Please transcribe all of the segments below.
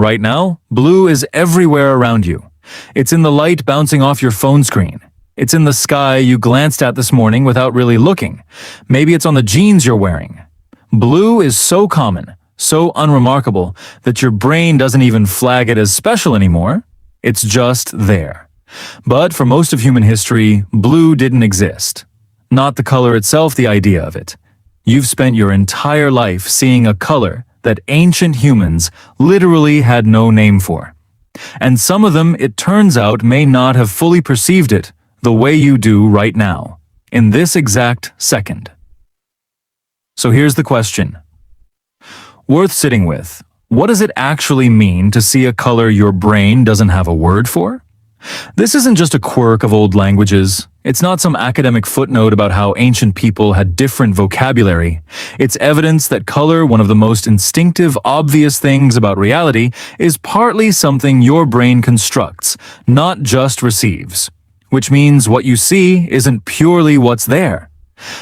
Right now, blue is everywhere around you. It's in the light bouncing off your phone screen. It's in the sky you glanced at this morning without really looking. Maybe it's on the jeans you're wearing. Blue is so common, so unremarkable, that your brain doesn't even flag it as special anymore. It's just there. But for most of human history, blue didn't exist. Not the color itself, the idea of it. You've spent your entire life seeing a color that ancient humans literally had no name for. And some of them, it turns out, may not have fully perceived it the way you do right now, in this exact second. So here's the question. Worth sitting with. What does it actually mean to see a color your brain doesn't have a word for? This isn't just a quirk of old languages. It's not some academic footnote about how ancient people had different vocabulary. It's evidence that color, one of the most instinctive, obvious things about reality, is partly something your brain constructs, not just receives. Which means what you see isn't purely what's there.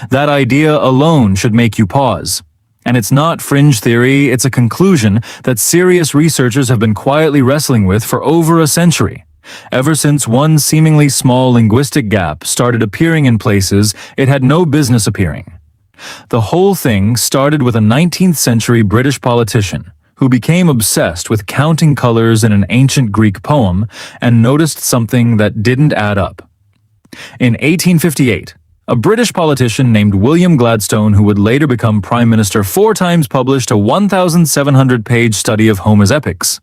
That idea alone should make you pause. And it's not fringe theory, it's a conclusion that serious researchers have been quietly wrestling with for over a century. Ever since one seemingly small linguistic gap started appearing in places it had no business appearing. The whole thing started with a 19th century British politician who became obsessed with counting colors in an ancient Greek poem and noticed something that didn't add up. In 1858, a British politician named William Gladstone, who would later become Prime Minister, 4 times published a 1,700-page study of Homer's epics.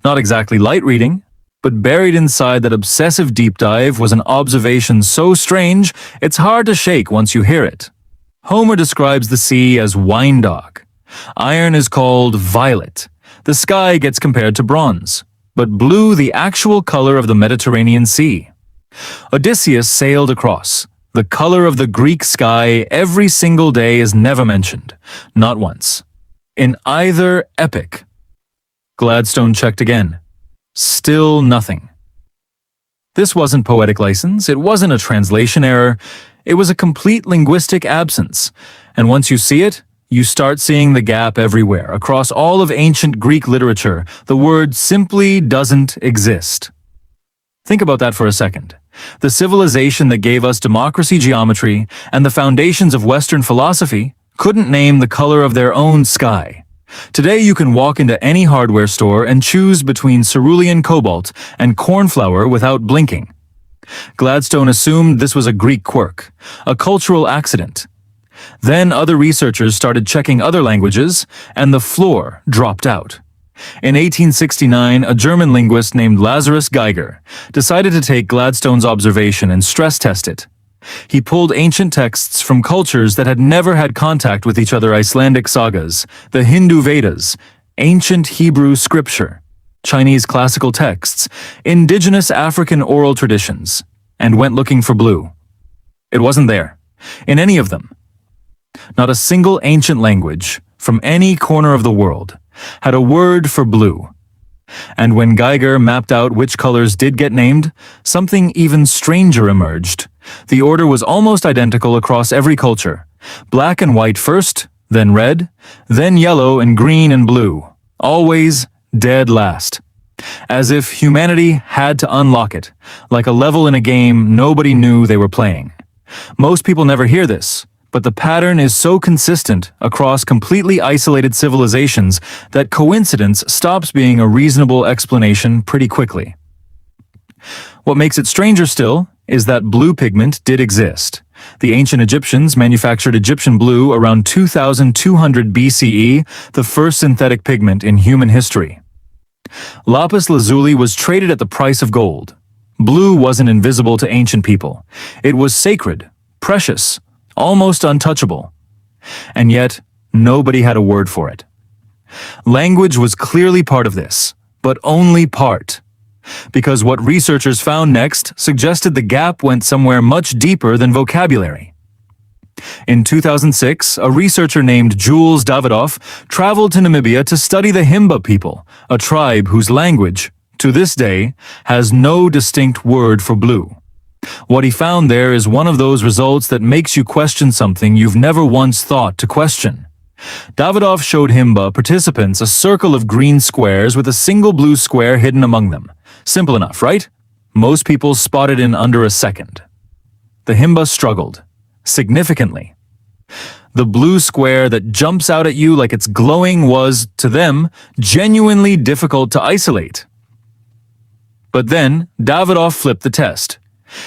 Not exactly light reading, but buried inside that obsessive deep dive was an observation so strange, it's hard to shake once you hear it. Homer describes the sea as wine dark. Iron is called violet. The sky gets compared to bronze, but blue the actual color of the Mediterranean Sea. Odysseus sailed across. The color of the Greek sky every single day is never mentioned, not once. In either epic. Gladstone checked again. Still nothing. This wasn't poetic license, it wasn't a translation error, it was a complete linguistic absence. And once you see it, you start seeing the gap everywhere. Across all of ancient Greek literature, the word simply doesn't exist. Think about that for a second. The civilization that gave us democracy, geometry, and the foundations of Western philosophy couldn't name the color of their own sky. Today you can walk into any hardware store and choose between cerulean cobalt and cornflower without blinking. Gladstone assumed this was a Greek quirk, a cultural accident. Then other researchers started checking other languages, and the floor dropped out. In 1869, a German linguist named Lazarus Geiger decided to take Gladstone's observation and stress test it. He pulled ancient texts from cultures that had never had contact with each other: Icelandic sagas, the Hindu Vedas, ancient Hebrew scripture, Chinese classical texts, indigenous African oral traditions, and went looking for blue. It wasn't there, in any of them. Not a single ancient language, from any corner of the world, had a word for blue. And when Geiger mapped out which colors did get named, something even stranger emerged. The order was almost identical across every culture. Black and white first, then red, then yellow and green and blue. Always dead last. As if humanity had to unlock it, like a level in a game nobody knew they were playing. Most people never hear this, but the pattern is so consistent across completely isolated civilizations that coincidence stops being a reasonable explanation pretty quickly. What makes it stranger still is that blue pigment did exist. The ancient Egyptians manufactured Egyptian blue around 2200 BCE, the first synthetic pigment in human history. Lapis lazuli was traded at the price of gold. Blue wasn't invisible to ancient people. It was sacred, precious, almost untouchable. And yet, nobody had a word for it. Language was clearly part of this, but only part. Because what researchers found next suggested the gap went somewhere much deeper than vocabulary. In 2006, a researcher named Jules Davidoff traveled to Namibia to study the Himba people, a tribe whose language, to this day, has no distinct word for blue. What he found there is one of those results that makes you question something you've never once thought to question. Davidoff showed Himba participants a circle of green squares with a single blue square hidden among them. Simple enough, right? Most people spotted in under a second. The Himba struggled, significantly. The blue square that jumps out at you like it's glowing was, to them, genuinely difficult to isolate. But then, Davidoff flipped the test.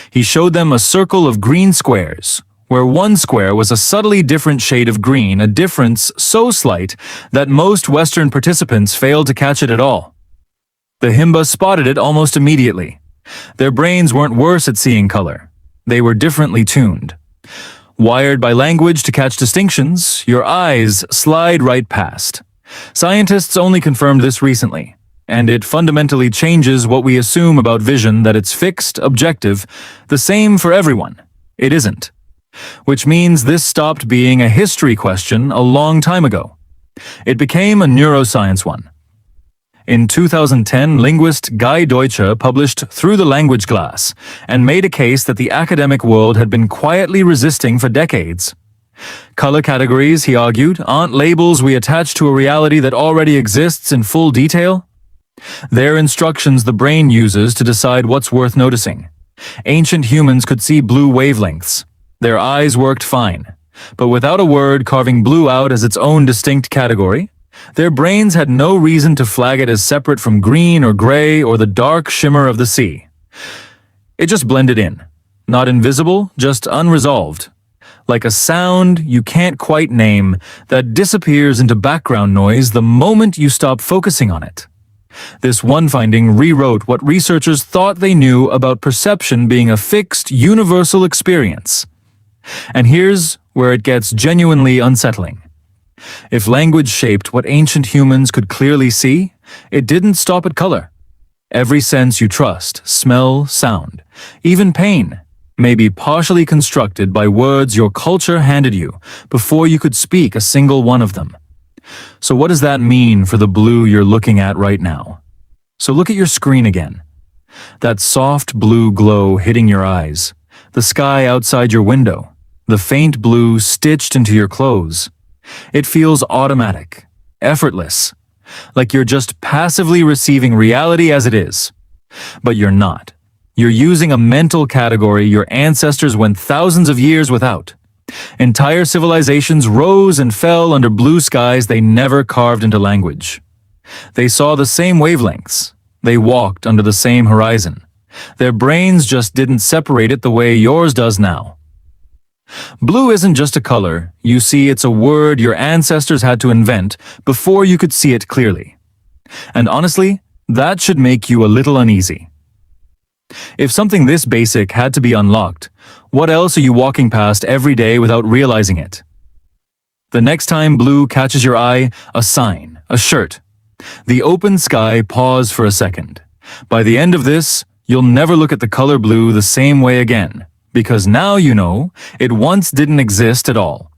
He showed them a circle of green squares, where one square was a subtly different shade of green, a difference so slight that most Western participants failed to catch it at all. The Himba spotted it almost immediately. Their brains weren't worse at seeing color. They were differently tuned. Wired by language to catch distinctions, your eyes slide right past. Scientists only confirmed this recently, and it fundamentally changes what we assume about vision, that it's fixed, objective, the same for everyone. It isn't. Which means this stopped being a history question a long time ago. It became a neuroscience one. In 2010, linguist Guy Deutsche published Through the Language Glass and made a case that the academic world had been quietly resisting for decades. Color categories, he argued, aren't labels we attach to a reality that already exists in full detail. They're instructions the brain uses to decide what's worth noticing. Ancient humans could see blue wavelengths. Their eyes worked fine, but without a word carving blue out as its own distinct category, their brains had no reason to flag it as separate from green or gray or the dark shimmer of the sea. It just blended in. Not invisible, just unresolved. Like a sound you can't quite name that disappears into background noise the moment you stop focusing on it. This one finding rewrote what researchers thought they knew about perception being a fixed, universal experience. And here's where it gets genuinely unsettling. If language shaped what ancient humans could clearly see, it didn't stop at color. Every sense you trust, smell, sound, even pain, may be partially constructed by words your culture handed you before you could speak a single one of them. So what does that mean for the blue you're looking at right now? So look at your screen again. That soft blue glow hitting your eyes, the sky outside your window, the faint blue stitched into your clothes. It feels automatic, effortless, like you're just passively receiving reality as it is. But you're not. You're using a mental category your ancestors went thousands of years without. Entire civilizations rose and fell under blue skies they never carved into language. They saw the same wavelengths. They walked under the same horizon. Their brains just didn't separate it the way yours does now. Blue isn't just a color. You see, it's a word your ancestors had to invent before you could see it clearly. And honestly, that should make you a little uneasy. If something this basic had to be unlocked, what else are you walking past every day without realizing it? The next time blue catches your eye, a sign, a shirt. The open sky, pause for a second. By the end of this, you'll never look at the color blue the same way again, because now you know it once didn't exist at all.